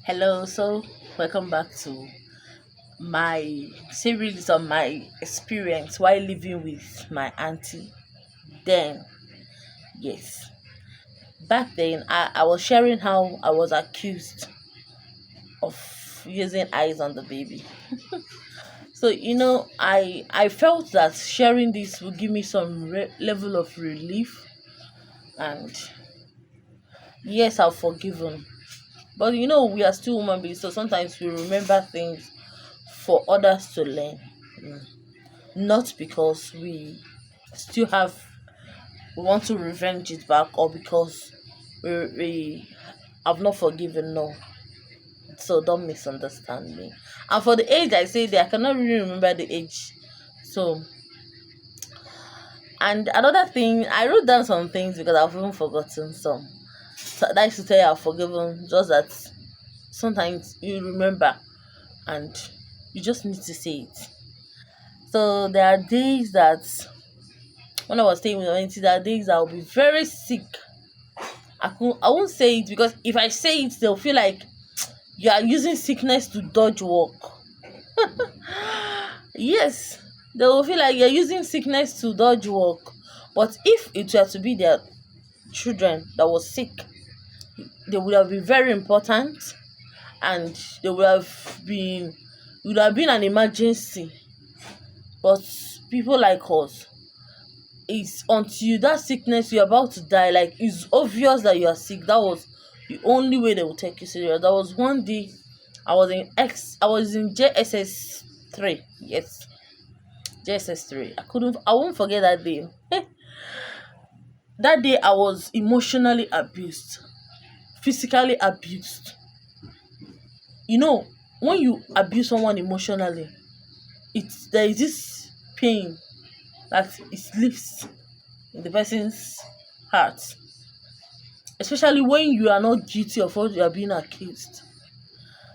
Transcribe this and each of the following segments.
Hello, welcome back to my series on my experience while living with my auntie. Then, yes, back then I was sharing how I was accused of using eyes on the baby. So I felt that sharing this would give me some level of relief, and yes, I've forgiven. But we are still human beings, so sometimes we remember things for others to learn. Mm. Not because still have we want to revenge it back, or because we have not forgiven. No, so don't misunderstand me. And for the age I say there, I cannot really remember the age. So, and another thing, I wrote down some things because I've even forgotten some. So that is to tell you I've forgiven, just that sometimes you remember and you just need to say it. So there are days that when I was staying with my auntie, there are days I'll be very sick. I won't say it, because if I say it, they'll feel like you are using sickness to dodge work. Yes, they will feel like you're using sickness to dodge work. But if it were to be their children that was sick, they would have been very important, and they would have been an emergency. But people like us, it's until that sickness you're about to die, like it's obvious that you are sick. That was the only way they would take you serious. There was one day I was in JSS 3. Yes, JSS 3. I won't forget that day. That day I was emotionally abused, physically abused. When you abuse someone emotionally, there is this pain that it lives in the person's heart, especially when you are not guilty of what you are being accused.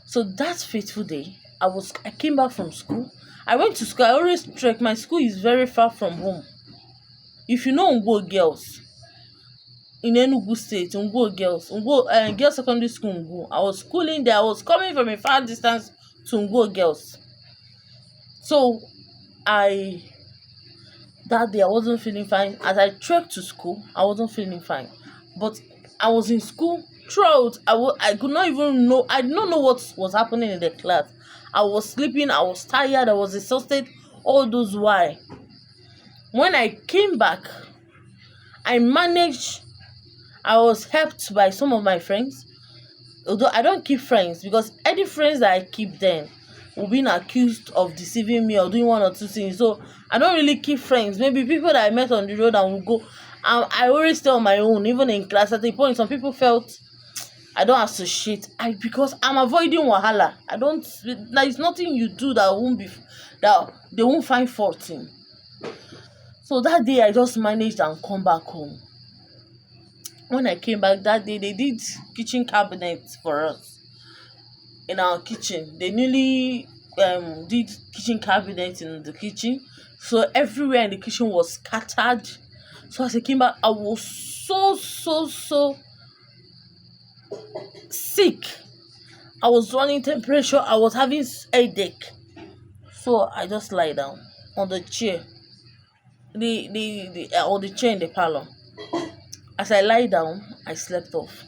So that fateful day, I came back from school. I went to school. I always trek. My school is very far from home. If you know Ngwo girls in Enugu State, Ngwo girls, Girls Secondary School Ngwo, I was schooling there. I was coming from a far distance to Ngwo girls. So that day I wasn't feeling fine. As I trekked to school, I wasn't feeling fine. But I was in school throughout. I could not even know. I did not know what was happening in the class. I was sleeping. I was tired. I was exhausted. All those while. When I came back, I managed. I was helped by some of my friends. Although I don't keep friends, because any friends that I keep then will be accused of deceiving me or doing one or two things. So I don't really keep friends. Maybe people that I met on the road and will go. I always stay on my own, even in class. At the point, some people felt I don't associate. Because I'm avoiding wahala. I don't. There is nothing you do that they won't find fault in. So that day I just managed and come back home. When I came back that day, they did kitchen cabinets for us in our kitchen. They newly did kitchen cabinets in the kitchen, so everywhere in the kitchen was scattered. So as I came back, I was so sick. I was running temperature. I was having headache. So I just lie down on the chair, on the chair in the parlor. As I lie down, I slept off.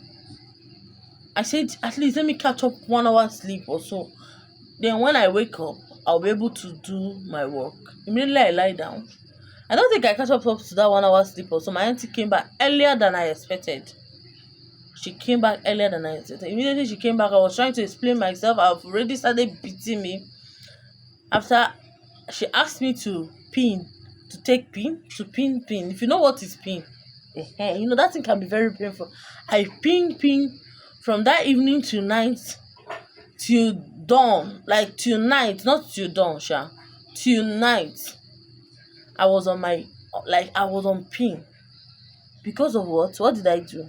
I said, at least let me catch up 1 hour sleep or so. Then when I wake up, I'll be able to do my work. Immediately I lie down. I don't think I catch up to that 1 hour sleep or so. My auntie came back earlier than I expected. Immediately she came back, I was trying to explain myself. I've already started beating me. After she asked me to take pin. If you know what is pin, that thing can be very painful. I pin from that evening to night till dawn, like till night, not till dawn, till night. I was on pin. Because of what? What did I do?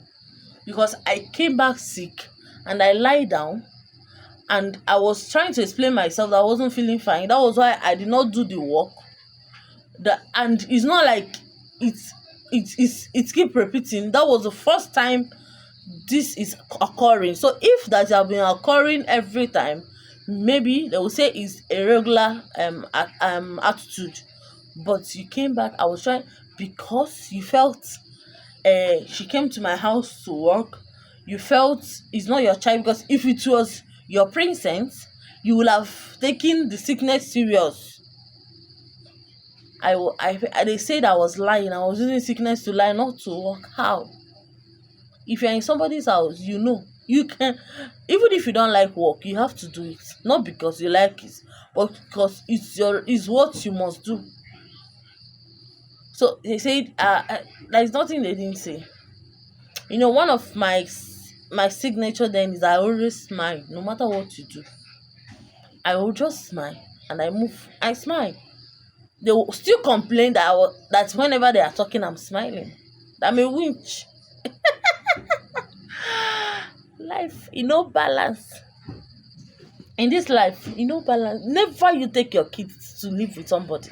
Because I came back sick and I lie down and I was trying to explain myself that I wasn't feeling fine. That was why I did not do the work. And it's not like it keep repeating. That was the first time this is occurring. So if that have been occurring every time, maybe they will say it's a regular attitude. But you came back, I was trying, because you felt she came to my house to work, you felt it's not your child. Because if it was your princess, you would have taken the sickness serious. They said I was lying. I was using sickness to lie, not to work. How? If you're in somebody's house, you can, even if you don't like work, you have to do it. Not because you like it, but because it's what you must do. So they said, there's nothing they didn't say. One of my signature then is I always smile, no matter what you do. I will just smile and I move. I smile. They will still complain that whenever they are talking, I'm smiling. I'm a winch. Life, balance. In this life, balance. Never you take your kids to live with somebody.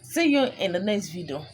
See you in the next video.